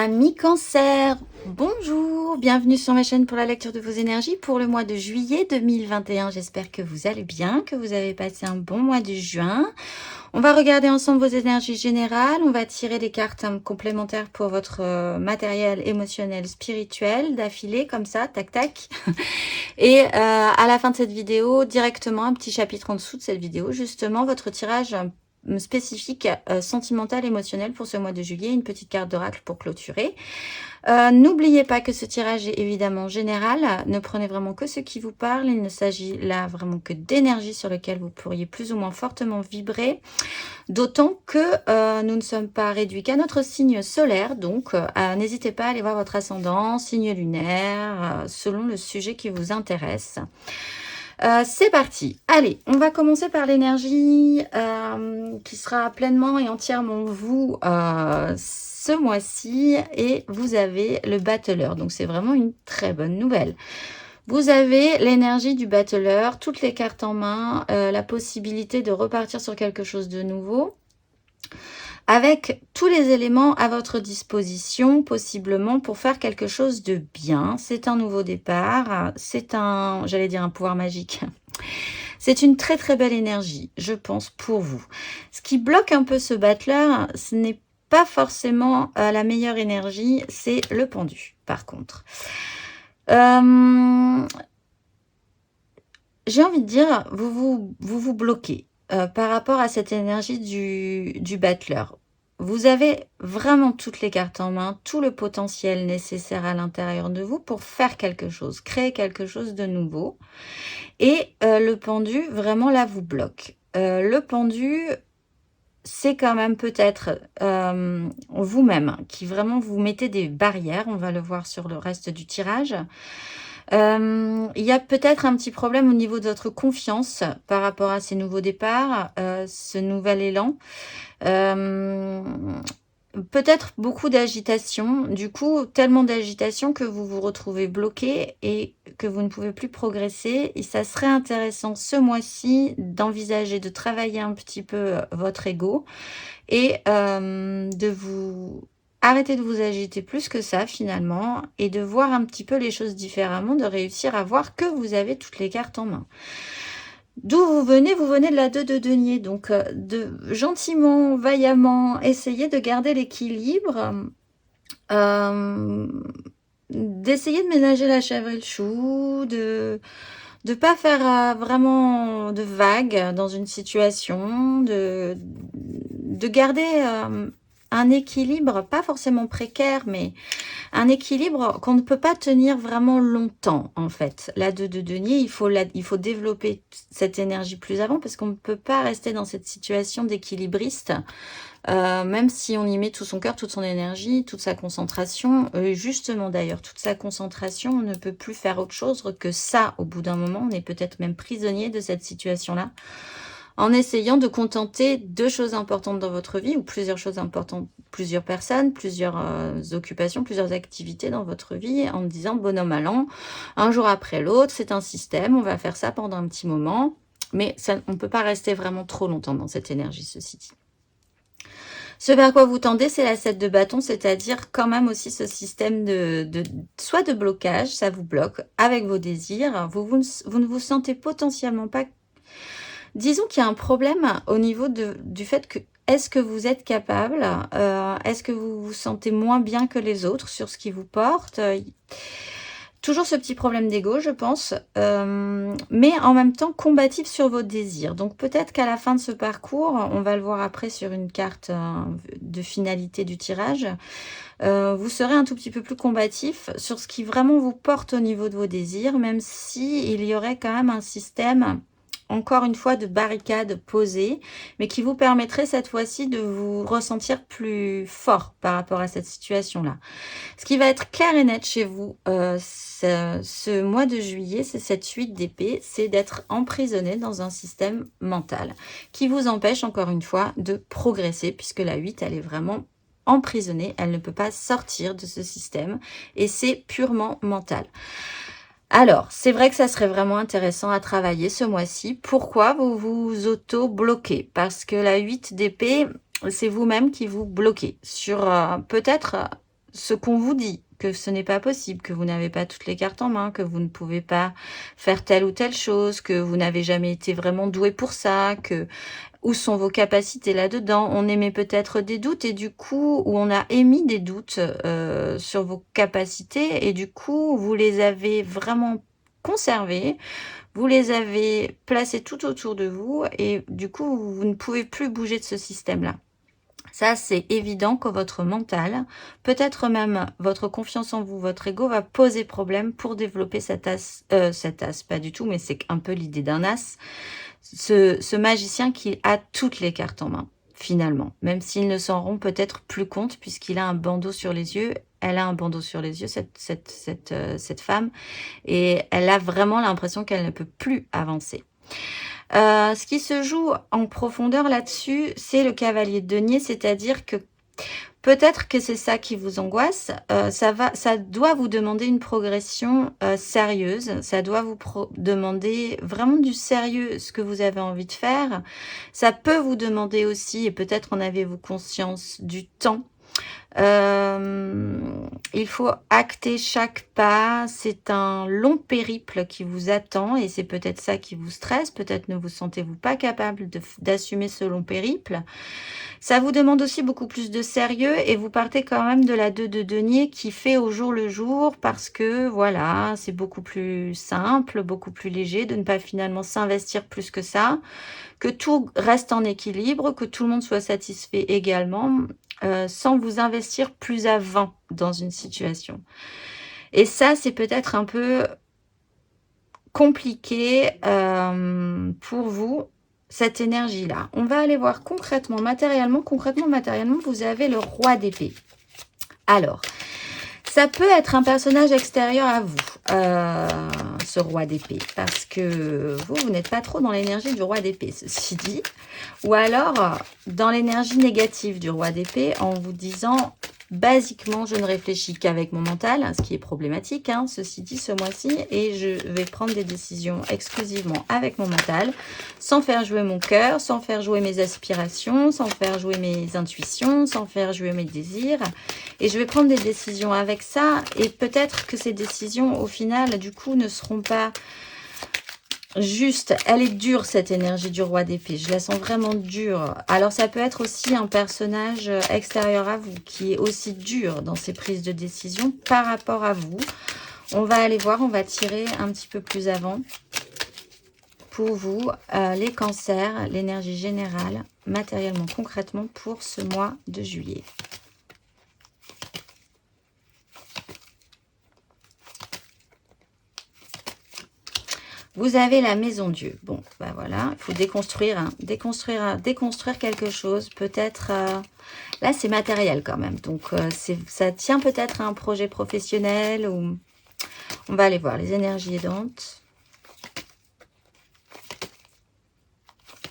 Amis Cancer, bonjour, bienvenue sur ma chaîne pour la lecture de vos énergies pour le mois de juillet 2021. J'espère que vous allez bien, que vous avez passé un bon mois de juin. On va regarder ensemble vos énergies générales, on va tirer des cartes complémentaires pour votre matériel émotionnel, spirituel, d'affilée comme ça, tac tac. Et à la fin de cette vidéo, directement un petit chapitre en dessous de cette vidéo, justement votre tirage spécifique sentimental, émotionnel pour ce mois de juillet, une petite carte d'oracle pour clôturer. N'oubliez pas que ce tirage est évidemment général, ne prenez vraiment que ce qui vous parle, il ne s'agit là vraiment que d'énergie sur laquelle vous pourriez plus ou moins fortement vibrer, d'autant que nous ne sommes pas réduits qu'à notre signe solaire, donc n'hésitez pas à aller voir votre ascendant, signe lunaire, selon le sujet qui vous intéresse. C'est parti. Allez, on va commencer par l'énergie qui sera pleinement et entièrement vous ce mois-ci. Et vous avez le battleur. Donc, c'est vraiment une très bonne nouvelle. Vous avez l'énergie du battleur, toutes les cartes en main, la possibilité de repartir sur quelque chose de nouveau, avec tous les éléments à votre disposition, possiblement, pour faire quelque chose de bien. C'est un nouveau départ, c'est un, j'allais dire un pouvoir magique. C'est une très très belle énergie, je pense, pour vous. Ce qui bloque un peu ce battleur, ce n'est pas forcément la meilleure énergie, c'est le pendu, par contre. J'ai envie de dire, vous bloquez par rapport à cette énergie du battleur. Vous avez vraiment toutes les cartes en main, tout le potentiel nécessaire à l'intérieur de vous pour faire quelque chose, créer quelque chose de nouveau. Et le pendu, vraiment là, vous bloque. Le pendu, c'est quand même peut-être vous-même qui vraiment vous mettez des barrières. On va le voir sur le reste du tirage. Il y a peut-être un petit problème au niveau de votre confiance par rapport à ces nouveaux départs, ce nouvel élan. Peut-être beaucoup d'agitation, du coup tellement d'agitation que vous vous retrouvez bloqué et que vous ne pouvez plus progresser. Et ça serait intéressant ce mois-ci d'envisager de travailler un petit peu votre ego et de vous arrêter de vous agiter plus que ça finalement et de voir un petit peu les choses différemment, de réussir à voir que vous avez toutes les cartes en main. D'où vous venez de la 2 de denier, donc de gentiment, vaillamment, essayer de garder l'équilibre, d'essayer de ménager la chèvre et le chou, de pas faire vraiment de vagues dans une situation, de garder un équilibre, pas forcément précaire, mais un équilibre qu'on ne peut pas tenir vraiment longtemps, en fait. La 2 de denier, il faut développer cette énergie plus avant parce qu'on ne peut pas rester dans cette situation d'équilibriste, même si on y met tout son cœur, toute son énergie, toute sa concentration. Justement, d'ailleurs, toute sa concentration, on ne peut plus faire autre chose que ça. Au bout d'un moment, on est peut-être même prisonnier de cette situation-là, en essayant de contenter deux choses importantes dans votre vie, ou plusieurs choses importantes, plusieurs personnes, plusieurs occupations, plusieurs activités dans votre vie, en me disant bonhomme allant, un jour après l'autre, c'est un système, on va faire ça pendant un petit moment, mais ça, on ne peut pas rester vraiment trop longtemps dans cette énergie, ceci dit. Ce vers quoi vous tendez, c'est la 7 de bâton, c'est-à-dire quand même aussi ce système soit de blocage, ça vous bloque avec vos désirs, vous ne vous sentez potentiellement pas. Disons qu'il y a un problème au niveau du fait que est-ce que vous êtes capable, est-ce que vous vous sentez moins bien que les autres sur ce qui vous porte, toujours ce petit problème d'ego, je pense, mais en même temps combatif sur vos désirs. Donc peut-être qu'à la fin de ce parcours, on va le voir après sur une carte de finalité du tirage, vous serez un tout petit peu plus combatif sur ce qui vraiment vous porte au niveau de vos désirs, même si il y aurait quand même un système, encore une fois, de barricades posées, mais qui vous permettrait cette fois-ci de vous ressentir plus fort par rapport à cette situation-là. Ce qui va être clair et net chez vous ce mois de juillet, c'est cette 8 d'épée, c'est d'être emprisonné dans un système mental qui vous empêche, encore une fois, de progresser, puisque la 8, elle est vraiment emprisonnée, elle ne peut pas sortir de ce système, et c'est purement mental. Alors, c'est vrai que ça serait vraiment intéressant à travailler ce mois-ci. Pourquoi vous vous auto-bloquez? Parce que la 8 d'épée, c'est vous-même qui vous bloquez sur peut-être ce qu'on vous dit, que ce n'est pas possible, que vous n'avez pas toutes les cartes en main, que vous ne pouvez pas faire telle ou telle chose, que vous n'avez jamais été vraiment doué pour ça, que où sont vos capacités là-dedans. On émet peut-être des doutes et du coup, ou on a émis des doutes sur vos capacités et du coup, vous les avez vraiment conservés, vous les avez placés tout autour de vous et du coup, vous ne pouvez plus bouger de ce système-là. Ça, c'est évident que votre mental, peut-être même votre confiance en vous, votre ego va poser problème pour développer cet as, pas du tout, mais c'est un peu l'idée d'un as, ce magicien qui a toutes les cartes en main, finalement, même s'il ne s'en rend peut-être plus compte puisqu'il a un bandeau sur les yeux, elle a un bandeau sur les yeux, cette femme, et elle a vraiment l'impression qu'elle ne peut plus avancer. Ce qui se joue en profondeur là-dessus, c'est le cavalier de denier, c'est-à-dire que peut-être que c'est ça qui vous angoisse, ça doit vous demander une progression, sérieuse, ça doit vous demander vraiment du sérieux, ce que vous avez envie de faire. Ça peut vous demander aussi, et peut-être en avez-vous conscience, du temps. Il faut acter chaque pas, c'est un long périple qui vous attend et c'est peut-être ça qui vous stresse, peut-être ne vous sentez-vous pas capable d'assumer ce long périple. Ça vous demande aussi beaucoup plus de sérieux et vous partez quand même de la 2 de denier qui fait au jour le jour parce que voilà, c'est beaucoup plus simple, beaucoup plus léger de ne pas finalement s'investir plus que ça, que tout reste en équilibre, que tout le monde soit satisfait également, sans vous investir plus avant dans une situation. Et ça, c'est peut-être un peu compliqué pour vous, cette énergie-là. On va aller voir concrètement, matériellement. Concrètement, matériellement, vous avez le roi d'épée. Alors, ça peut être un personnage extérieur à vous, ce roi d'épée, parce que vous n'êtes pas trop dans l'énergie du roi d'épée, ceci dit. Ou alors, dans l'énergie négative du roi d'épée, en vous disant, basiquement, je ne réfléchis qu'avec mon mental, ce qui est problématique, hein, ceci dit, ce mois-ci, et je vais prendre des décisions exclusivement avec mon mental, sans faire jouer mon cœur, sans faire jouer mes aspirations, sans faire jouer mes intuitions, sans faire jouer mes désirs. Et je vais prendre des décisions avec ça, et peut-être que ces décisions, au final, du coup, ne seront pas juste. Elle est dure, cette énergie du roi d'épée. Je la sens vraiment dure. Alors, ça peut être aussi un personnage extérieur à vous, qui est aussi dur dans ses prises de décision par rapport à vous. On va aller voir, on va tirer un petit peu plus avant. Pour vous, les cancers, l'énergie générale, matériellement, concrètement, pour ce mois de juillet. Vous avez la maison Dieu. Bon, ben voilà, il faut déconstruire, hein, déconstruire quelque chose. Peut-être, là c'est matériel quand même. Donc ça tient peut-être à un projet professionnel ou on va aller voir les énergies aidantes.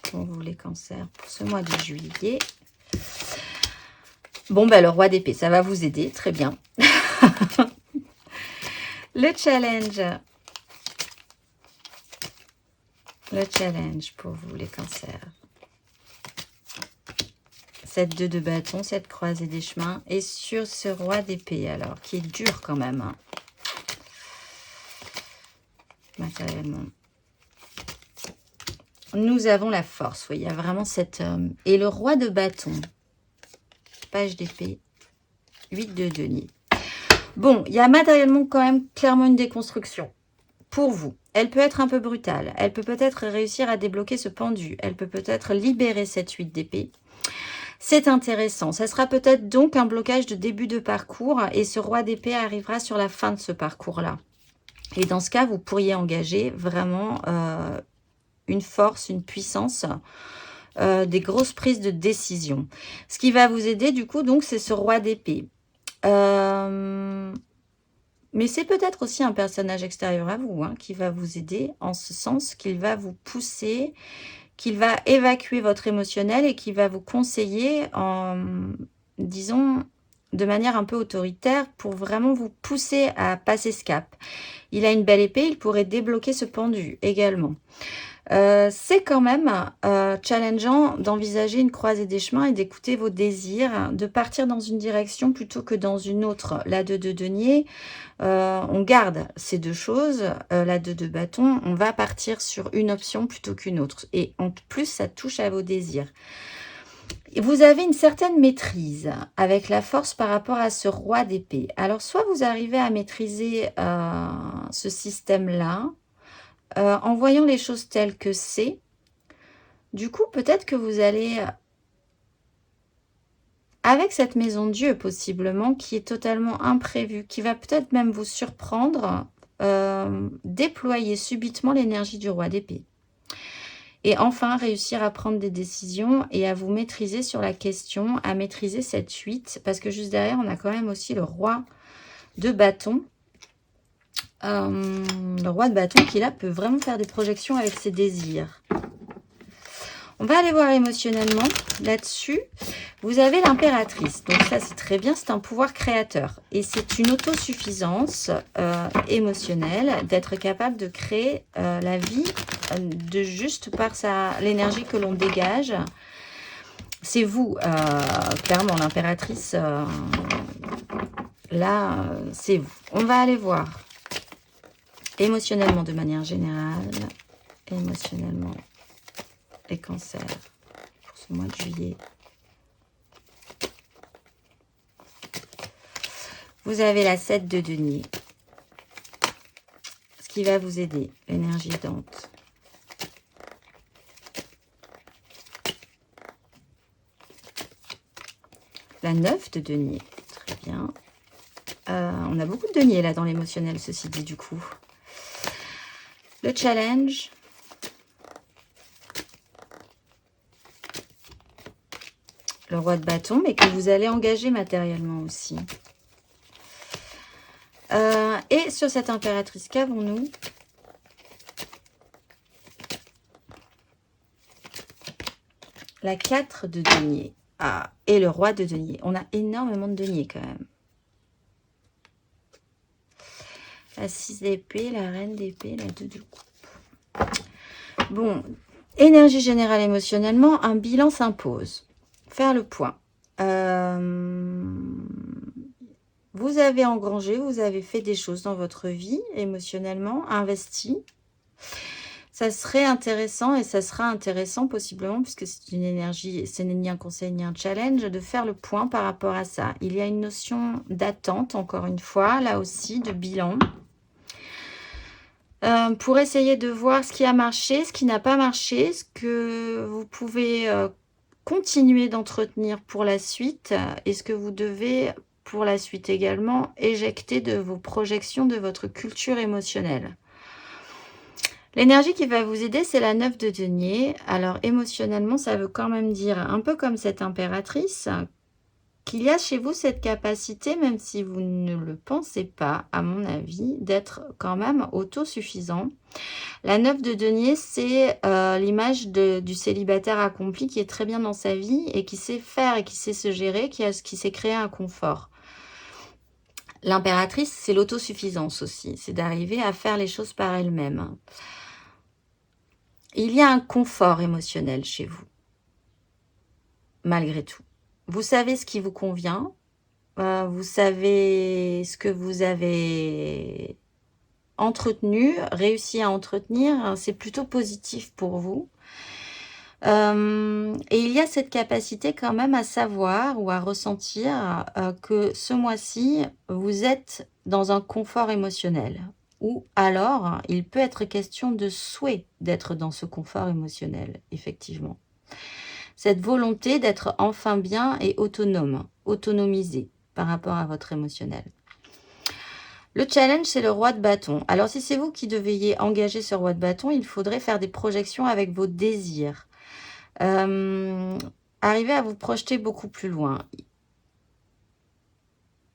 Pour vous les cancers, pour ce mois de juillet. Bon, ben le roi d'épée, ça va vous aider, très bien. Le challenge. Le challenge pour vous, les cancers. Cette 2 de bâton, cette croisée des chemins. Et sur ce roi d'épée, alors, qui est dur quand même. Hein. Matériellement. Nous avons la force. Oui, il y a vraiment cette... et le roi de bâton. Page d'épée. 8 de denier. Bon, il y a matériellement quand même clairement une déconstruction. Pour vous. Elle peut être un peu brutale. Elle peut peut-être réussir à débloquer ce pendu. Elle peut peut-être libérer cette 8 d'épée. C'est intéressant. Ça sera peut-être donc un blocage de début de parcours et ce roi d'épée arrivera sur la fin de ce parcours-là. Et dans ce cas, vous pourriez engager vraiment une force, une puissance, des grosses prises de décision. Ce qui va vous aider du coup, donc, c'est ce roi d'épée. Mais c'est peut-être aussi un personnage extérieur à vous hein, qui va vous aider en ce sens qu'il va vous pousser, qu'il va évacuer votre émotionnel et qui va vous conseiller en, disons, de manière un peu autoritaire pour vraiment vous pousser à passer ce cap. Il a une belle épée, il pourrait débloquer ce pendu également. C'est quand même, challengeant d'envisager une croisée des chemins et d'écouter vos désirs, de partir dans une direction plutôt que dans une autre. La 2 de denier, on garde ces 2 choses, la 2 de bâton, on va partir sur une option plutôt qu'une autre et en plus, ça touche à vos désirs. Et vous avez une certaine maîtrise avec la force par rapport à ce roi d'épée. Alors soit vous arrivez à maîtriser, ce système-là, en voyant les choses telles que c'est. Du coup, peut-être que vous allez, avec cette maison de Dieu possiblement, qui est totalement imprévue, qui va peut-être même vous surprendre, déployer subitement l'énergie du roi d'épée. Et enfin, réussir à prendre des décisions et à vous maîtriser sur la question, à maîtriser cette 8, parce que juste derrière, on a quand même aussi le roi de bâton. Le roi de bâton qui là peut vraiment faire des projections avec ses désirs. On va aller voir émotionnellement là-dessus. Vous avez l'impératrice. Donc ça, c'est très bien. C'est un pouvoir créateur. Et c'est une autosuffisance émotionnelle d'être capable de créer la vie de juste par l'énergie que l'on dégage. C'est vous, clairement, l'impératrice. Là, c'est vous. On va aller voir émotionnellement de manière générale. Émotionnellement. Les cancers pour ce mois de juillet. Vous avez la 7 de denier. Ce qui va vous aider, l'énergie aidante. La 9 de denier, très bien. On a beaucoup de denier là dans l'émotionnel, ceci dit du coup. Le challenge. Le roi de bâton, mais que vous allez engager matériellement aussi. Et sur cette impératrice, qu'avons-nous? La 4 de denier. Ah, et le roi de denier. On a énormément de denier quand même. La 6 d'épée, la reine d'épée, la 2 de coupe. Bon, énergie générale émotionnellement, un bilan s'impose. Faire le point. Vous avez engrangé, vous avez fait des choses dans votre vie, émotionnellement, investi. Ça serait intéressant, et ça sera intéressant possiblement, puisque c'est une énergie, ce n'est ni un conseil ni un challenge, de faire le point par rapport à ça. Il y a une notion d'attente, encore une fois, là aussi, de bilan. Pour essayer de voir ce qui a marché, ce qui n'a pas marché, ce que vous pouvez continuer d'entretenir pour la suite, et ce que vous devez, pour la suite également, éjecter de vos projections, de votre culture émotionnelle. L'énergie qui va vous aider, c'est la 9 de denier. Alors, émotionnellement, ça veut quand même dire, un peu comme cette impératrice, qu'il y a chez vous cette capacité, même si vous ne le pensez pas, à mon avis, d'être quand même autosuffisant. La 9 de denier, c'est l'image du célibataire accompli qui est très bien dans sa vie et qui sait faire et qui sait se gérer, qui s'est créé un confort. L'impératrice, c'est l'autosuffisance aussi. C'est d'arriver à faire les choses par elle-même. Il y a un confort émotionnel chez vous, malgré tout. Vous savez ce qui vous convient, vous savez ce que vous avez entretenu, réussi à entretenir, c'est plutôt positif pour vous. Et il y a cette capacité quand même à savoir ou à ressentir que ce mois-ci, vous êtes dans un confort émotionnel. Ou alors, il peut être question de souhait d'être dans ce confort émotionnel, effectivement. Cette volonté d'être enfin bien et autonome, autonomisé par rapport à votre émotionnel. Le challenge, c'est le roi de bâton. Alors, si c'est vous qui deviez engager ce roi de bâton, il faudrait faire des projections avec vos désirs. Arriver à vous projeter beaucoup plus loin.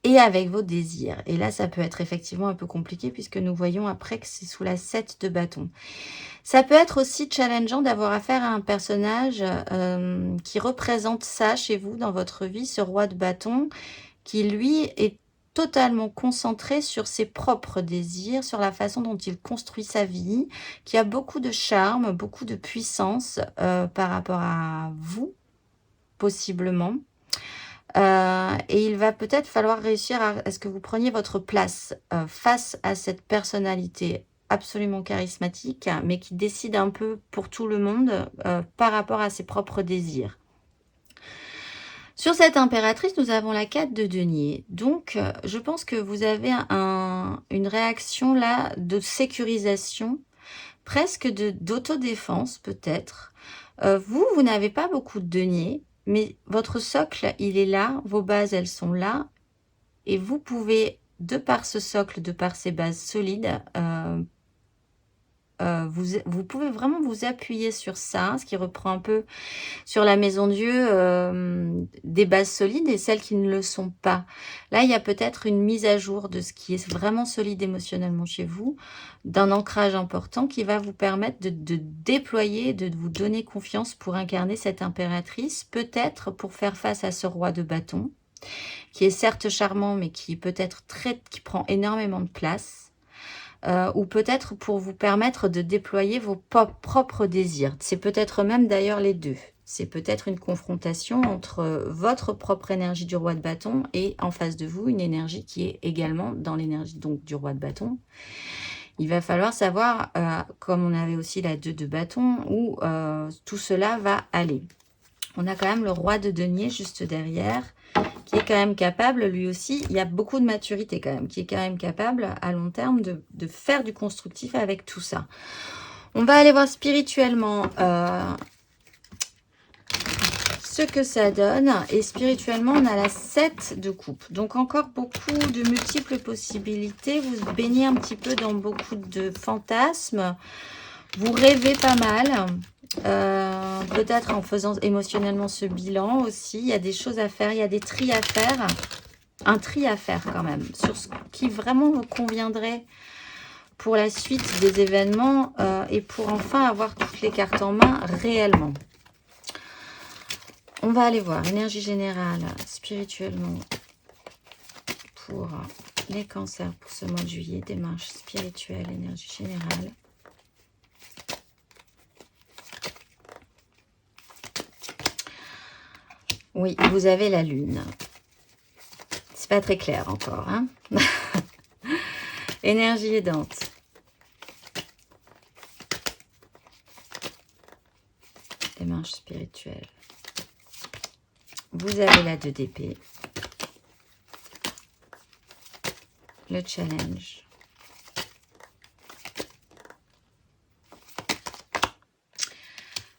Et avec vos désirs. Et là, ça peut être effectivement un peu compliqué puisque nous voyons après que c'est sous la 7 de bâton. Ça peut être aussi challengeant d'avoir affaire à un personnage qui représente ça chez vous dans votre vie, ce roi de bâton, qui lui est totalement concentré sur ses propres désirs, sur la façon dont il construit sa vie, qui a beaucoup de charme, beaucoup de puissance, par rapport à vous, possiblement. Et il va peut-être falloir réussir à ce que vous preniez votre place, face à cette personnalité absolument charismatique, mais qui décide un peu pour tout le monde, par rapport à ses propres désirs. Sur cette impératrice, nous avons la 4 de denier. Donc, je pense que vous avez une réaction là de sécurisation, presque d'autodéfense peut-être. Vous n'avez pas beaucoup de denier, mais votre socle, il est là, vos bases, elles sont là. Et vous pouvez, de par ce socle, de par ces bases solides, vous pouvez vraiment vous appuyer sur ça, ce qui reprend un peu sur la maison Dieu, des bases solides et celles qui ne le sont pas. Là, il y a peut-être une mise à jour de ce qui est vraiment solide émotionnellement chez vous, d'un ancrage important qui va vous permettre de déployer, de vous donner confiance pour incarner cette impératrice, peut-être pour faire face à ce roi de bâton, qui est certes charmant, mais qui peut-être qui prend énormément de place. Ou peut-être pour vous permettre de déployer vos propres désirs. C'est peut-être même d'ailleurs les deux. C'est peut-être une confrontation entre votre propre énergie du roi de bâton et en face de vous, une énergie qui est également dans l'énergie donc du roi de bâton. Il va falloir savoir, comme on avait aussi la 2 de bâton, où tout cela va aller. On a quand même le roi de denier juste derrière, qui est quand même capable, lui aussi, il y a beaucoup de maturité quand même, qui est quand même capable à long terme de faire du constructif avec tout ça. On va aller voir spirituellement ce que ça donne. Et spirituellement, on a la 7 de coupe. Donc encore beaucoup de multiples possibilités. Vous baignez un petit peu dans beaucoup de fantasmes. Vous rêvez pas mal. Peut-être en faisant émotionnellement ce bilan aussi. Il y a des choses à faire, il y a des tris à faire. Un tri à faire quand même, sur ce qui vraiment vous conviendrait pour la suite des événements et pour enfin avoir toutes les cartes en main réellement. On va aller voir énergie générale, spirituellement, pour les cancers pour ce mois de juillet. Démarche spirituelle, énergie générale. Oui, vous avez la lune. C'est pas très clair encore, hein. Énergie aidante. Démarche spirituelle. Vous avez la 2 d'épée. Le challenge.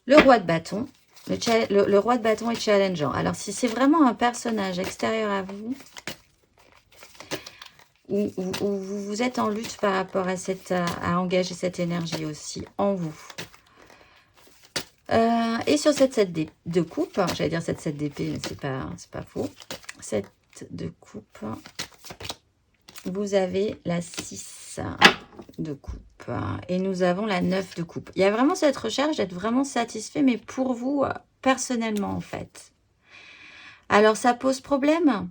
Le roi de bâton. Le roi de bâton est challengeant. Alors, si c'est vraiment un personnage extérieur à vous, où vous êtes en lutte par rapport à engager cette énergie aussi en vous. Et sur cette 7 de coupe, j'allais dire cette 7 d'épée, mais c'est pas faux. 7 de coupe, vous avez la 6 de coupe. Et nous avons la 9 de coupe. Il y a vraiment cette recherche d'être vraiment satisfait, mais pour vous, personnellement, en fait. Alors, ça pose problème,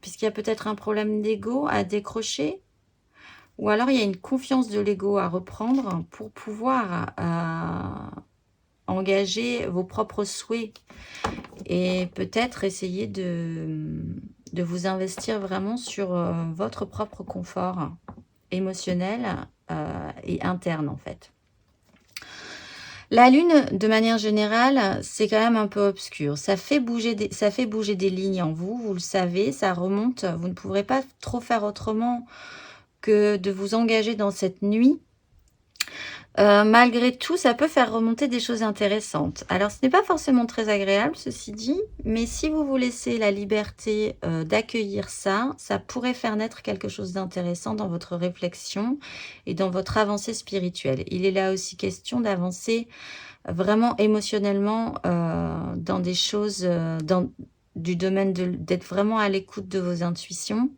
puisqu'il y a peut-être un problème d'ego à décrocher, ou alors il y a une confiance de l'ego à reprendre pour pouvoir engager vos propres souhaits et peut-être essayer de vous investir vraiment sur votre propre confort émotionnel et interne en fait. La lune, de manière générale, c'est quand même un peu obscur. Ça fait bouger des lignes en vous, vous le savez, ça remonte. Vous ne pourrez pas trop faire autrement que de vous engager dans cette nuit. Malgré tout, ça peut faire remonter des choses intéressantes. Alors, ce n'est pas forcément très agréable, ceci dit, mais si vous vous laissez la liberté d'accueillir ça, ça pourrait faire naître quelque chose d'intéressant dans votre réflexion et dans votre avancée spirituelle. Il est là aussi question d'avancer vraiment émotionnellement dans des choses, du domaine d'être vraiment à l'écoute de vos intuitions.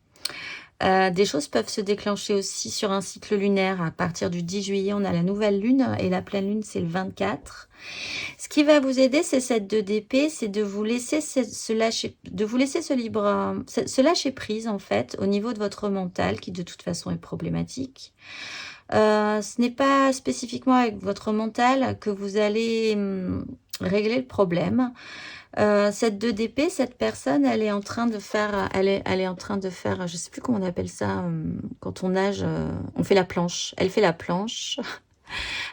Des choses peuvent se déclencher aussi sur un cycle lunaire. À partir du 10 juillet, on a la nouvelle lune et la pleine lune, c'est le 24. Ce qui va vous aider, c'est cette 2 d'épée, c'est de vous laisser se lâcher, de vous laisser ce libre, se lâcher prise en fait, au niveau de votre mental qui de toute façon est problématique. Ce n'est pas spécifiquement avec votre mental que vous allez, régler le problème. Cette 2 d'épée, cette personne, elle est en train de faire, elle est en train de faire, je sais plus comment on appelle ça, quand on nage, on fait la planche. Elle fait la planche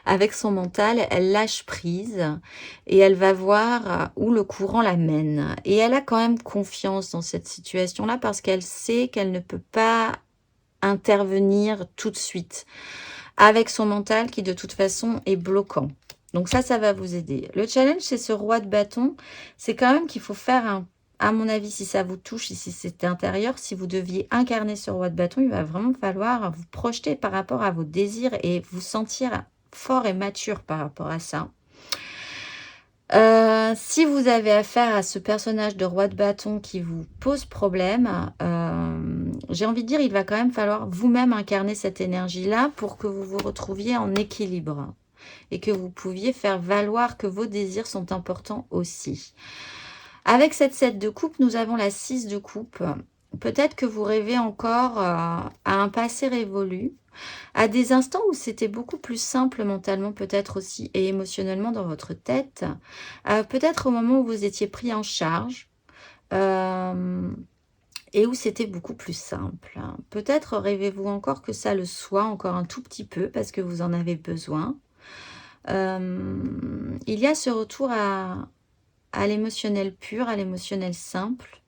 avec son mental, elle lâche prise et elle va voir où le courant la mène. Et elle a quand même confiance dans cette situation-là parce qu'elle sait qu'elle ne peut pas intervenir tout de suite avec son mental qui de toute façon est bloquant. Donc ça va vous aider. Le challenge, c'est ce roi de bâton. C'est quand même qu'il faut faire un, à mon avis, si ça vous touche, si c'est intérieur, si vous deviez incarner ce roi de bâton, il va vraiment falloir vous projeter par rapport à vos désirs et vous sentir fort et mature par rapport à ça. Si vous avez affaire à ce personnage de roi de bâton qui vous pose problème, j'ai envie de dire, il va quand même falloir vous-même incarner cette énergie-là pour que vous vous retrouviez en équilibre et que vous pouviez faire valoir que vos désirs sont importants aussi. Avec cette 7 de coupe, nous avons la 6 de coupe. Peut-être que vous rêvez encore à un passé révolu, à des instants où c'était beaucoup plus simple mentalement peut-être aussi et émotionnellement dans votre tête. Peut-être au moment où vous étiez pris en charge et où c'était beaucoup plus simple. Peut-être rêvez-vous encore que ça le soit encore un tout petit peu parce que vous en avez besoin. Il y a ce retour à l'émotionnel pur, à l'émotionnel simple.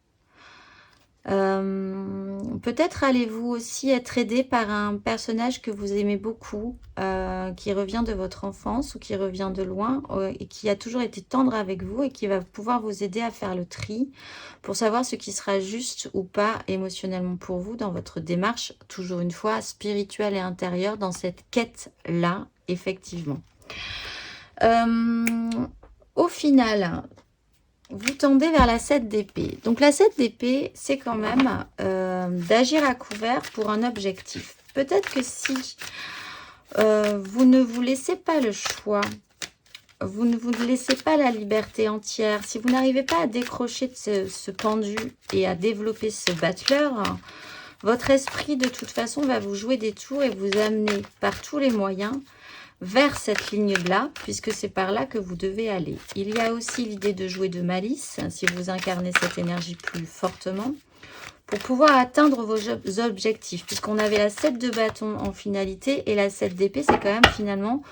Peut-être allez-vous aussi être aidé par un personnage que vous aimez beaucoup, qui revient de votre enfance ou qui revient de loin et qui a toujours été tendre avec vous et qui va pouvoir vous aider à faire le tri pour savoir ce qui sera juste ou pas émotionnellement pour vous dans votre démarche, toujours une fois spirituelle et intérieure dans cette quête-là, effectivement. Au final, vous tendez vers la 7 d'épée. Donc la 7 d'épée, c'est quand même d'agir à couvert pour un objectif. Peut-être que si vous ne vous laissez pas le choix, vous ne vous laissez pas la liberté entière, si vous n'arrivez pas à décrocher de ce pendu et à développer ce battleur, votre esprit de toute façon va vous jouer des tours et vous amener par tous les moyens vers cette ligne-là, puisque c'est par là que vous devez aller. Il y a aussi l'idée de jouer de malice, si vous incarnez cette énergie plus fortement, pour pouvoir atteindre vos objectifs, puisqu'on avait la 7 de bâton en finalité, et la 7 d'épée, c'est quand même finalement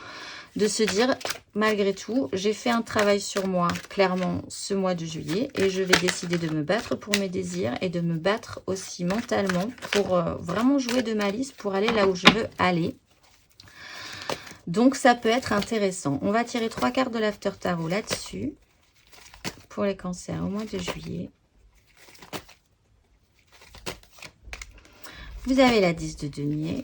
de se dire, malgré tout, j'ai fait un travail sur moi, clairement, ce mois de juillet, et je vais décider de me battre pour mes désirs, et de me battre aussi mentalement, pour vraiment jouer de malice, pour aller là où je veux aller. Donc, ça peut être intéressant. On va tirer 3 cartes de l'After Tarot là-dessus. Pour les cancers au mois de juillet. Vous avez la 10 de denier.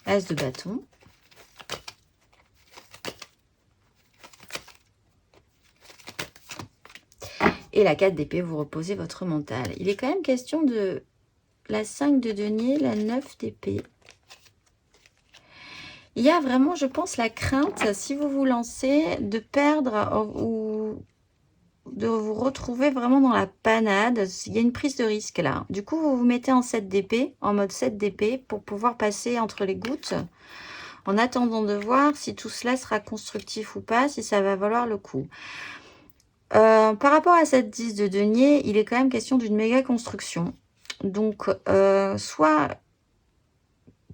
As de bâton. Et la 4 d'épée, vous reposez votre mental. Il est quand même question de la 5 de denier, la 9 d'épée. Il y a vraiment, je pense, la crainte, si vous vous lancez, de perdre ou de vous retrouver vraiment dans la panade. Il y a une prise de risque là. Du coup, vous vous mettez en 7 d'épée, en mode 7 d'épée, pour pouvoir passer entre les gouttes, en attendant de voir si tout cela sera constructif ou pas, si ça va valoir le coup. Par rapport à cette 10 de denier, il est quand même question d'une méga construction. Donc, soit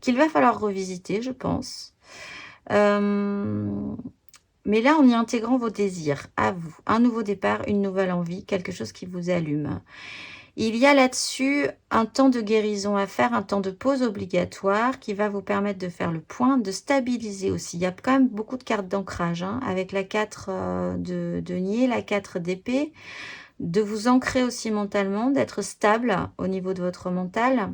qu'il va falloir revisiter, je pense. Mais là, en y intégrant vos désirs, à vous, un nouveau départ, une nouvelle envie, quelque chose qui vous allume. Il y a là-dessus un temps de guérison à faire, un temps de pause obligatoire qui va vous permettre de faire le point, de stabiliser aussi. Il y a quand même beaucoup de cartes d'ancrage, hein, avec la 4 de denier, la 4 d'épée, de vous ancrer aussi mentalement, d'être stable au niveau de votre mental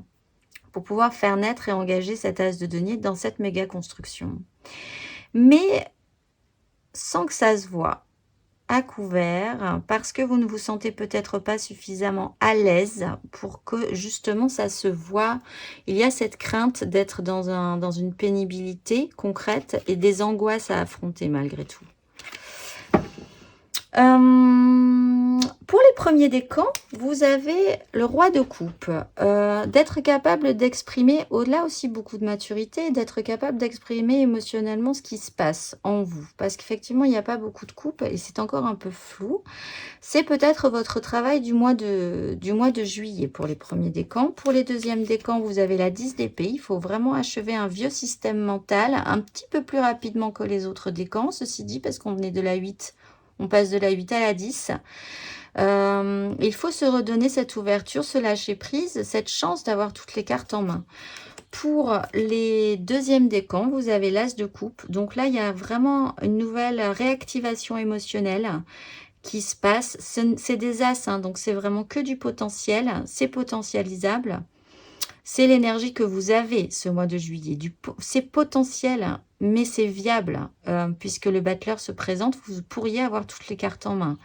pour pouvoir faire naître et engager cet as de denier dans cette méga construction. Mais sans que ça se voit. à couvert parce que vous ne vous sentez peut-être pas suffisamment à l'aise pour que justement ça se voit. Il y a cette crainte d'être dans une pénibilité concrète et des angoisses à affronter malgré tout. Pour les premiers décans, vous avez le roi de coupe. D'être capable d'exprimer, au-delà aussi beaucoup de maturité, d'être capable d'exprimer émotionnellement ce qui se passe en vous. Parce qu'effectivement, il n'y a pas beaucoup de coupes et c'est encore un peu flou. C'est peut-être votre travail du mois de juillet pour les premiers décans. Pour les deuxièmes décans, vous avez la 10 d'épée. Il faut vraiment achever un vieux système mental un petit peu plus rapidement que les autres décans. Ceci dit, parce qu'on venait de la 8, on passe de la 8 à la 10. Il faut se redonner cette ouverture, se lâcher prise, cette chance d'avoir toutes les cartes en main. Pour les deuxièmes décans, vous avez l'as de coupe. Donc là, il y a vraiment une nouvelle réactivation émotionnelle qui se passe. C'est des as, hein, donc c'est vraiment que du potentiel. C'est potentialisable. C'est l'énergie que vous avez ce mois de juillet. C'est potentiel, mais c'est viable. Puisque le battleur se présente, vous pourriez avoir toutes les cartes en main.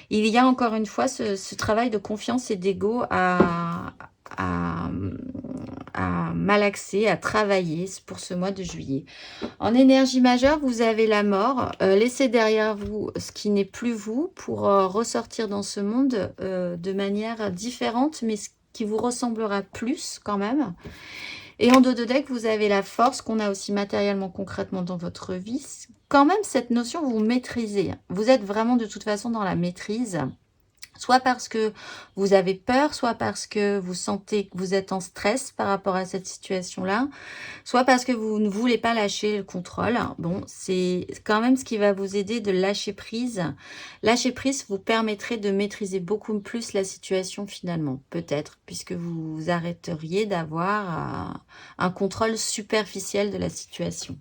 Il y a encore une fois ce travail de confiance et d'ego à malaxer, à travailler pour ce mois de juillet. En énergie majeure, vous avez la mort. Laissez derrière vous ce qui n'est plus vous pour ressortir dans ce monde de manière différente, mais ce qui vous ressemblera plus quand même. Et en dos de deck, vous avez la force qu'on a aussi matériellement, concrètement dans votre vie. Quand même, cette notion, vous maîtrisez. Vous êtes vraiment de toute façon dans la maîtrise. Soit parce que vous avez peur, soit parce que vous sentez que vous êtes en stress par rapport à cette situation-là, soit parce que vous ne voulez pas lâcher le contrôle. Bon, c'est quand même ce qui va vous aider de lâcher prise. Lâcher prise vous permettrait de maîtriser beaucoup plus la situation finalement, peut-être, puisque vous arrêteriez d'avoir un contrôle superficiel de la situation.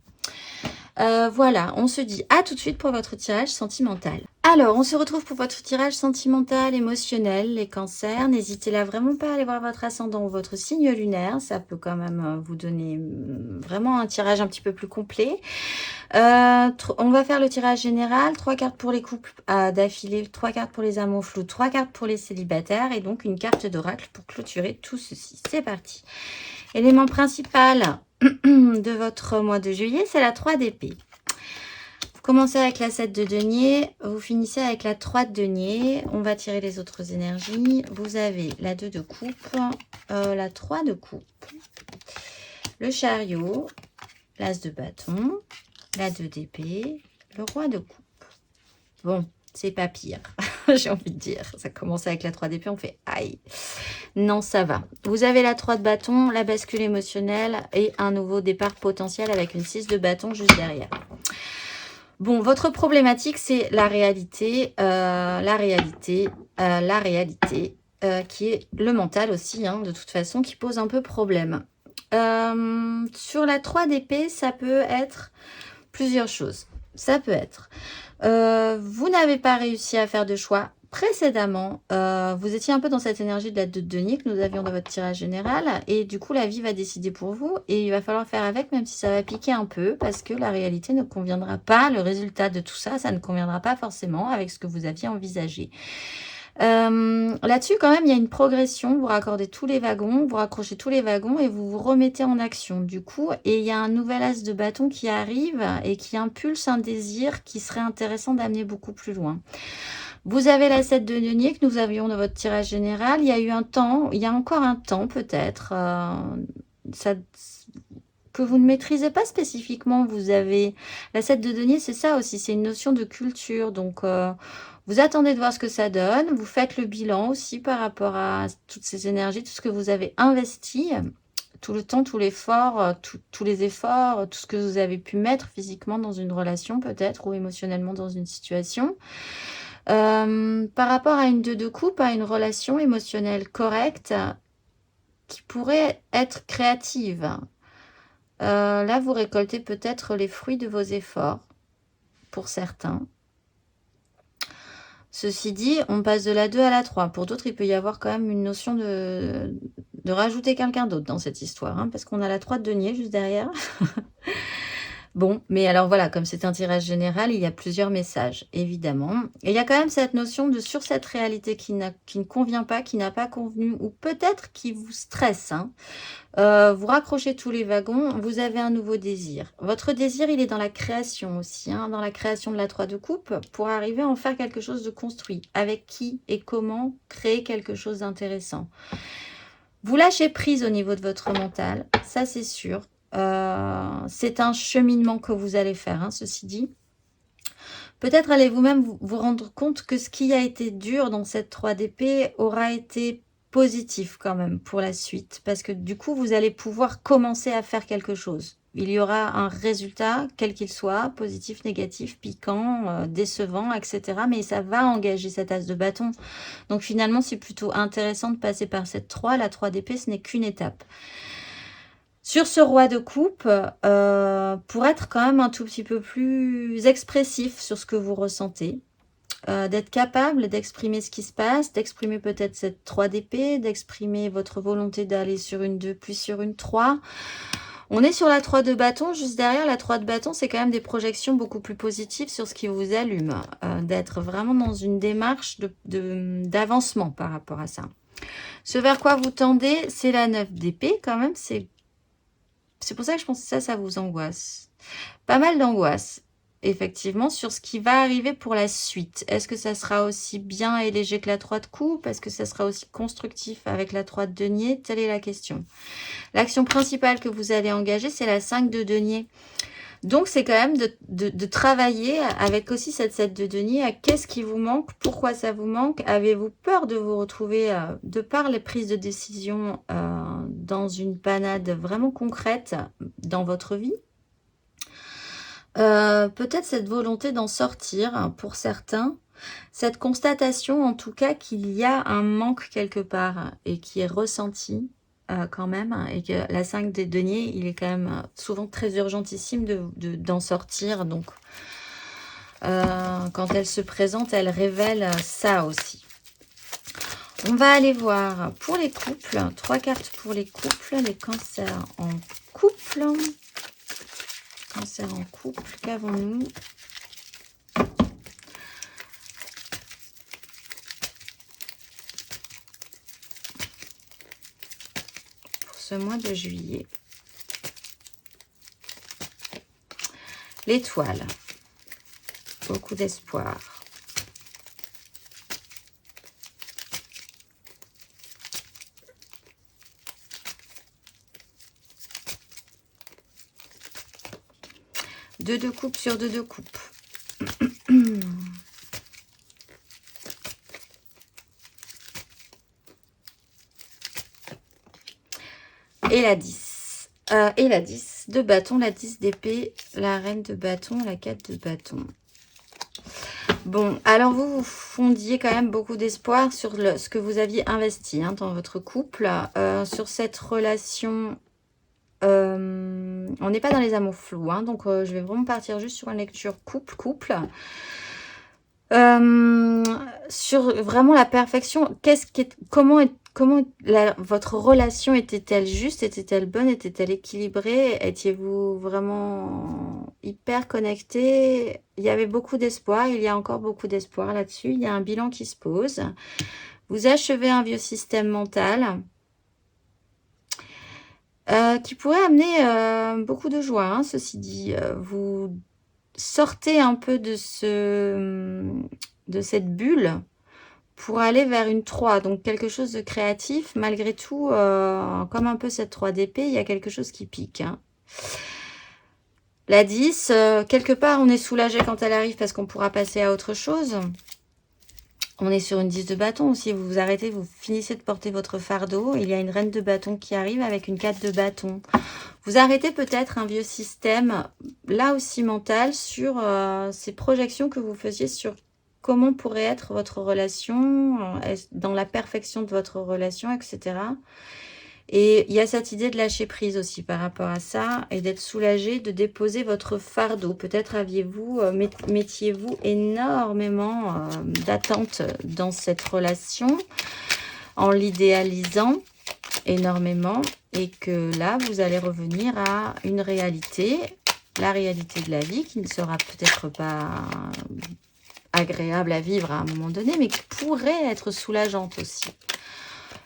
Voilà, on se dit à tout de suite pour votre tirage sentimental. Alors, on se retrouve pour votre tirage sentimental, émotionnel, les cancers. N'hésitez là vraiment pas à aller voir votre ascendant ou votre signe lunaire. Ça peut quand même vous donner vraiment un tirage un petit peu plus complet. On va faire le tirage général. 3 cartes pour les couples d'affilée, 3 cartes pour les amours flous, 3 cartes pour les célibataires et donc une carte d'oracle pour clôturer tout ceci. C'est parti. Élément principal de votre mois de juillet, c'est la 3 d'épée. Vous commencez avec la 7 de denier, vous finissez avec la 3 de denier. On va tirer les autres énergies. Vous avez la 2 de coupe, la 3 de coupe, le chariot, l'as de bâton, la 2 d'épée, le roi de coupe. Bon, c'est pas pire, j'ai envie de dire. Ça commence avec la 3 d'épée, on fait aïe. Non, ça va. Vous avez la 3 de bâton, la bascule émotionnelle et un nouveau départ potentiel avec une 6 de bâton juste derrière. Bon, votre problématique, c'est la réalité, qui est le mental aussi, hein, de toute façon, qui pose un peu problème. Sur la 3 d'épée, ça peut être plusieurs choses. Ça peut être, vous n'avez pas réussi à faire de choix précédemment, vous étiez un peu dans cette énergie de la 2 de denier que nous avions dans votre tirage général et du coup la vie va décider pour vous et il va falloir faire avec, même si ça va piquer un peu parce que la réalité ne conviendra pas, le résultat de tout ça, ça ne conviendra pas forcément avec ce que vous aviez envisagé. Là-dessus quand même il y a une progression, vous raccordez tous les wagons, vous raccrochez tous les wagons et vous vous remettez en action du coup, et il y a un nouvel as de bâton qui arrive et qui impulse un désir qui serait intéressant d'amener beaucoup plus loin. Vous avez la 7 de denier que nous avions dans votre tirage général. Il y a eu un temps, il y a encore un temps peut-être, que vous ne maîtrisez pas spécifiquement. Vous avez la 7 de denier, c'est ça aussi, c'est une notion de culture. Donc, vous attendez de voir ce que ça donne. Vous faites le bilan aussi par rapport à toutes ces énergies, tout ce que vous avez investi, tout le temps, tout l'effort, tous les efforts, tout ce que vous avez pu mettre physiquement dans une relation peut-être ou émotionnellement dans une situation. Par rapport à une 2 de coupe, à une relation émotionnelle correcte qui pourrait être créative. Là, vous récoltez peut-être les fruits de vos efforts pour certains. Ceci dit, on passe de la 2 à la 3. Pour d'autres, il peut y avoir quand même une notion de rajouter quelqu'un d'autre dans cette histoire, hein, parce qu'on a la 3 de denier juste derrière. Bon, mais alors voilà, comme c'est un tirage général, il y a plusieurs messages, évidemment. Et il y a quand même cette notion de sur cette réalité qui ne convient pas, qui n'a pas convenu, ou peut-être qui vous stresse, hein. Vous raccrochez tous les wagons, vous avez un nouveau désir. Votre désir, il est dans la création aussi, hein, dans la création de la 3 de coupe, pour arriver à en faire quelque chose de construit. Avec qui et comment créer quelque chose d'intéressant. Vous lâchez prise au niveau de votre mental, ça c'est sûr. C'est un cheminement que vous allez faire, hein, ceci dit. Peut-être allez vous-même vous rendre compte que ce qui a été dur dans cette 3 d'épée aura été positif quand même pour la suite. Parce que du coup, vous allez pouvoir commencer à faire quelque chose. Il y aura un résultat, quel qu'il soit, positif, négatif, piquant, décevant, etc. Mais ça va engager cet as de bâton. Donc finalement, c'est plutôt intéressant de passer par cette 3. La 3 d'épée, ce n'est qu'une étape. Sur ce roi de coupe, pour être quand même un tout petit peu plus expressif sur ce que vous ressentez, d'être capable d'exprimer ce qui se passe, d'exprimer peut-être cette 3 d'épée, d'exprimer votre volonté d'aller sur une 2 puis sur une 3. On est sur la 3 de bâton, juste derrière la 3 de bâton, c'est quand même des projections beaucoup plus positives sur ce qui vous allume, d'être vraiment dans une démarche d'avancement par rapport à ça. Ce vers quoi vous tendez, c'est la 9 d'épée quand même, c'est pour ça que je pense que ça vous angoisse. Pas mal d'angoisse, effectivement, sur ce qui va arriver pour la suite. Est-ce que ça sera aussi bien et léger que la 3 de coupe? Est-ce que ça sera aussi constructif avec la 3 de denier? Telle est la question. L'action principale que vous allez engager, c'est la 5 de denier. Donc, c'est quand même de travailler avec aussi cette 7 de denier à qu'est-ce qui vous manque, pourquoi ça vous manque, avez-vous peur de vous retrouver, de par les prises de décision, dans une panade vraiment concrète dans votre vie. Peut-être cette volonté d'en sortir pour certains, cette constatation en tout cas qu'il y a un manque quelque part et qui est ressenti quand même, et que la 5 des deniers, il est quand même souvent très urgentissime d'en sortir. Donc, quand elle se présente, elle révèle ça aussi. On va aller voir pour les couples, 3 cartes pour les couples, les cancers en couple. Cancer en couple, qu'avons-nous? Pour ce mois de juillet. L'étoile. Beaucoup d'espoir. Deux de coupe sur deux de coupe. Et la 10. Et la 10 de bâton, la 10 d'épée, la reine de bâton, la 4 de bâton. Bon, alors vous fondiez quand même beaucoup d'espoir sur ce que vous aviez investi dans votre couple, sur cette relation. On n'est pas dans les amours flous, donc je vais vraiment partir juste sur une lecture couple. Sur vraiment la perfection, comment votre relation était-elle juste, était-elle bonne, était-elle équilibrée, étiez-vous vraiment hyper connecté? Il y avait beaucoup d'espoir, il y a encore beaucoup d'espoir là-dessus, il y a un bilan qui se pose. Vous achevez un vieux système mental qui pourrait amener beaucoup de joie, ceci dit. Vous sortez un peu de cette bulle pour aller vers une 3, donc quelque chose de créatif. Malgré tout, comme un peu cette 3 d'épée, il y a quelque chose qui pique. La 10, quelque part, on est soulagé quand elle arrive parce qu'on pourra passer à autre chose. On est sur une 10 de bâton aussi. Vous vous arrêtez, vous finissez de porter votre fardeau. Il y a une reine de bâton qui arrive avec une 4 de bâton. Vous arrêtez peut-être un vieux système, là aussi mental, sur ces projections que vous faisiez sur comment pourrait être votre relation, dans la perfection de votre relation, etc. Et il y a cette idée de lâcher prise aussi par rapport à ça et d'être soulagé, de déposer votre fardeau. Peut-être mettiez-vous énormément d'attentes dans cette relation en l'idéalisant énormément et que là, vous allez revenir à une réalité la réalité de la vie, qui ne sera peut-être pas agréable à vivre à un moment donné, mais qui pourrait être soulageante aussi.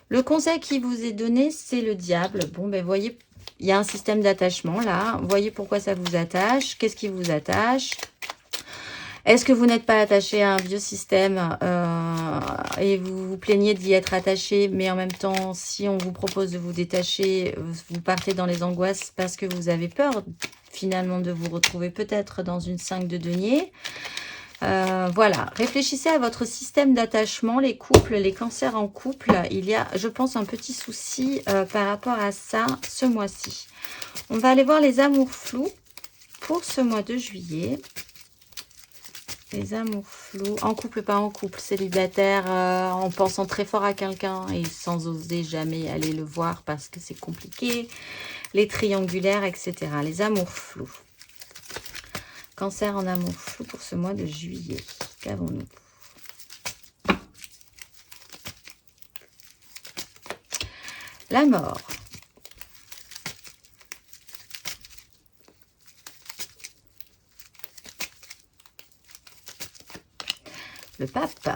Le conseil qui vous est donné, c'est le diable. Bon, ben voyez, il y a un système d'attachement là. Voyez pourquoi ça vous attache. Qu'est-ce qui vous attache? Est-ce que vous n'êtes pas attaché à un vieux système et vous vous plaignez d'y être attaché, mais en même temps, si on vous propose de vous détacher, vous partez dans les angoisses parce que vous avez peur finalement de vous retrouver peut-être dans une 5 de denier. Voilà, réfléchissez à votre système d'attachement, les couples, les cancers en couple. Il y a, je pense, un petit souci par rapport à ça ce mois-ci. On va aller voir les amours flous pour ce mois de juillet. Les amours flous, en couple, pas en couple, célibataire, en pensant très fort à quelqu'un et sans oser jamais aller le voir parce que c'est compliqué. Les triangulaires, etc. Les amours flous. Cancer en amour flou pour ce mois de juillet. Qu'avons-nous? La mort. Le pape.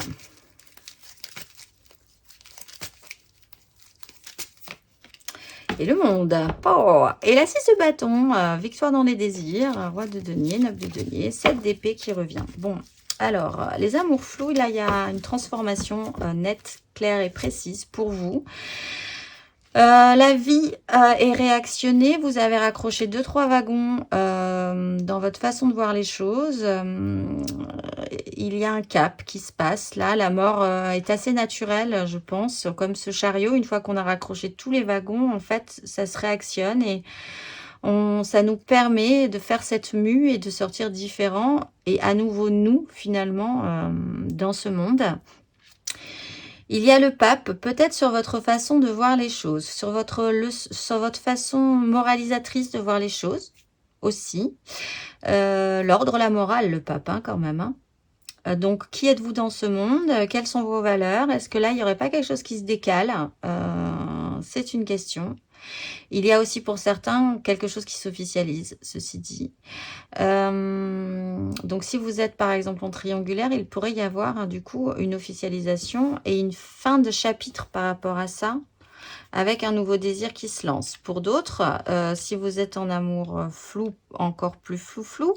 Et le monde. Oh. Et la 6 de bâton, victoire dans les désirs, roi de denier, 9 de denier, 7 d'épée qui revient. Bon, alors, les amours flous, là, il y a une transformation nette, claire et précise pour vous. La vie est réactionnée, vous avez raccroché 2-3 wagons dans votre façon de voir les choses. Il y a un cap qui se passe là, la mort est assez naturelle, je pense, comme ce chariot. Une fois qu'on a raccroché tous les wagons, en fait, ça se réactionne et ça nous permet de faire cette mue et de sortir différent et à nouveau nous, finalement, dans ce monde. Il y a le pape, peut-être sur votre façon de voir les choses, sur votre façon moralisatrice de voir les choses aussi. L'ordre, la morale, le pape, hein, quand même. Hein. Donc, qui êtes-vous dans ce monde? Quelles sont vos valeurs? Est-ce que là, il n'y aurait pas quelque chose qui se décale? C'est une question. Il y a aussi pour certains quelque chose qui s'officialise, ceci dit. Donc si vous êtes par exemple en triangulaire, il pourrait y avoir du coup une officialisation et une fin de chapitre par rapport à ça, avec un nouveau désir qui se lance. Pour d'autres, si vous êtes en amour flou, encore plus flou,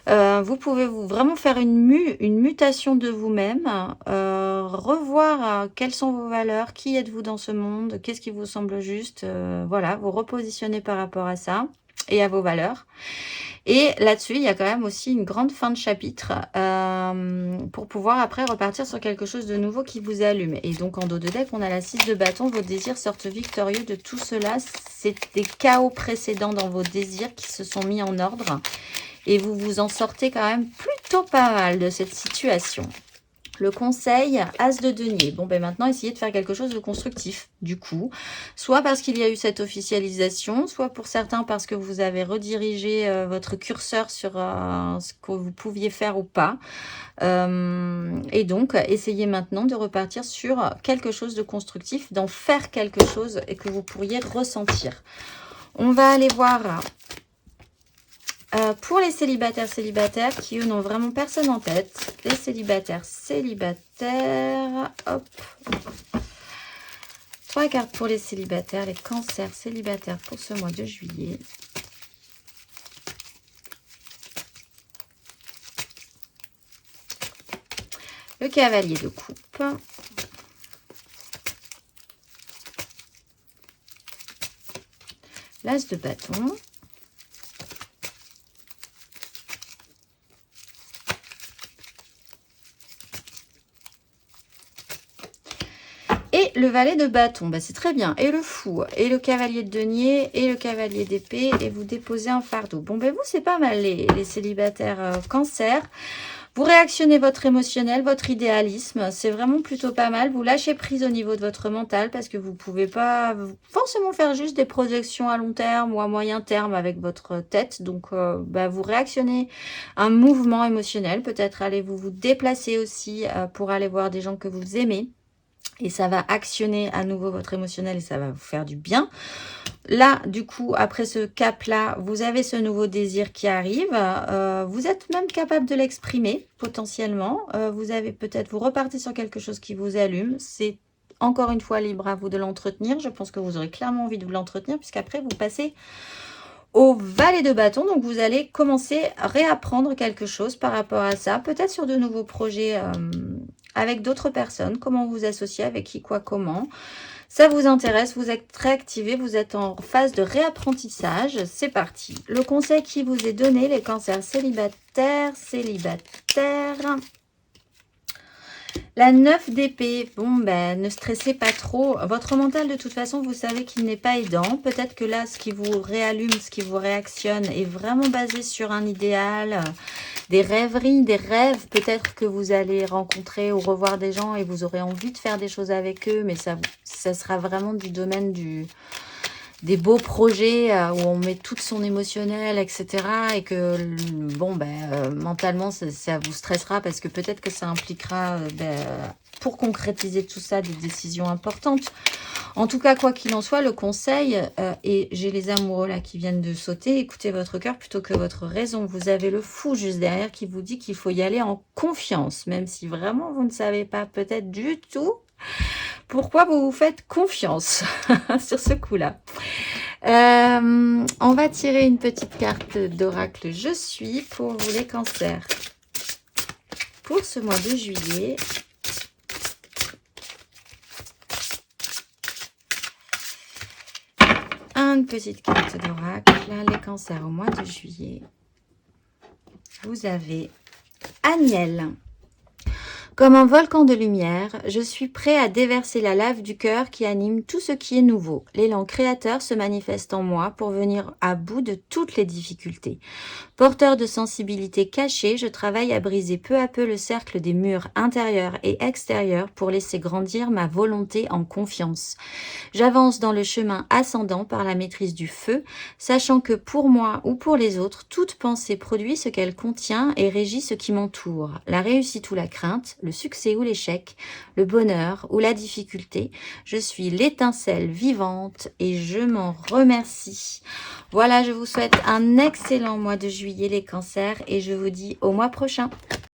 vous pouvez vraiment faire une mutation de vous-même, revoir quelles sont vos valeurs, qui êtes-vous dans ce monde, qu'est-ce qui vous semble juste, voilà, vous repositionner par rapport à ça et à vos valeurs. Et là-dessus, il y a quand même aussi une grande fin de chapitre pour pouvoir après repartir sur quelque chose de nouveau qui vous allume. Et donc en dos de deck, on a la 6 de bâton. Vos désirs sortent victorieux de tout cela. C'est des chaos précédents dans vos désirs qui se sont mis en ordre. Et vous vous en sortez quand même plutôt pas mal de cette situation. Le conseil, As de denier. Bon, ben maintenant, essayez de faire quelque chose de constructif, du coup. Soit parce qu'il y a eu cette officialisation, soit pour certains parce que vous avez redirigé votre curseur sur ce que vous pouviez faire ou pas. Et donc, essayez maintenant de repartir sur quelque chose de constructif, d'en faire quelque chose et que vous pourriez ressentir. On va aller voir... pour les célibataires qui, eux, n'ont vraiment personne en tête. Les célibataires, hop. 3 cartes pour les célibataires, les cancers célibataires pour ce mois de juillet. Le cavalier de coupe. L'as de bâton. Et le valet de bâton, bah c'est très bien. Et le fou, et le cavalier de denier, et le cavalier d'épée, et vous déposez un fardeau. Bon, ben vous, c'est pas mal, les célibataires cancer. Vous réactionnez votre émotionnel, votre idéalisme. C'est vraiment plutôt pas mal. Vous lâchez prise au niveau de votre mental parce que vous ne pouvez pas forcément faire juste des projections à long terme ou à moyen terme avec votre tête. Donc, bah, vous réactionnez un mouvement émotionnel. Peut-être allez-vous vous déplacer aussi pour aller voir des gens que vous aimez. et ça va actionner à nouveau votre émotionnel et ça va vous faire du bien. Là, du coup, après ce cap-là, vous avez ce nouveau désir qui arrive. Vous êtes même capable de l'exprimer, potentiellement. Vous avez peut-être, vous repartez sur quelque chose qui vous allume. C'est encore une fois libre à vous de l'entretenir. Je pense que vous aurez clairement envie de l'entretenir, puisqu'après, vous passez au valet de bâton. Donc, vous allez commencer à réapprendre quelque chose par rapport à ça. Peut-être sur de nouveaux projets avec d'autres personnes. Comment vous associer, avec qui, quoi, comment. Ça vous intéresse, vous êtes réactivé, vous êtes en phase de réapprentissage. C'est parti. Le conseil qui vous est donné, les cancers célibataires, la 9 d'épée, bon ben ne stressez pas trop. Votre mental de toute façon, vous savez qu'il n'est pas aidant. Peut-être que là, ce qui vous réallume, ce qui vous réactionne est vraiment basé sur un idéal, des rêveries, des rêves. Peut-être que vous allez rencontrer ou revoir des gens et vous aurez envie de faire des choses avec eux, mais ça sera vraiment du domaine des beaux projets où on met tout son émotionnel, etc. Et que, bon, ben, mentalement, ça vous stressera parce que peut-être que ça impliquera, pour concrétiser tout ça, des décisions importantes. En tout cas, quoi qu'il en soit, le conseil, et j'ai les amoureux là qui viennent de sauter, écoutez votre cœur plutôt que votre raison. Vous avez le fou juste derrière qui vous dit qu'il faut y aller en confiance, même si vraiment vous ne savez pas peut-être du tout pourquoi vous vous faites confiance sur ce coup-là. On va tirer une petite carte d'oracle Je suis pour vous les cancers. Pour ce mois de juillet, une petite carte d'oracle. Là, les cancers au mois de juillet. Vous avez Aniel. Comme un volcan de lumière, je suis prêt à déverser la lave du cœur qui anime tout ce qui est nouveau. L'élan créateur se manifeste en moi pour venir à bout de toutes les difficultés. Porteur de sensibilité cachée, je travaille à briser peu à peu le cercle des murs intérieurs et extérieurs pour laisser grandir ma volonté en confiance. J'avance dans le chemin ascendant par la maîtrise du feu, sachant que pour moi ou pour les autres, toute pensée produit ce qu'elle contient et régit ce qui m'entoure. La réussite ou la crainte, le succès ou l'échec, le bonheur ou la difficulté, je suis l'étincelle vivante et je m'en remercie. Voilà, je vous souhaite un excellent mois de juillet les cancers et je vous dis au mois prochain.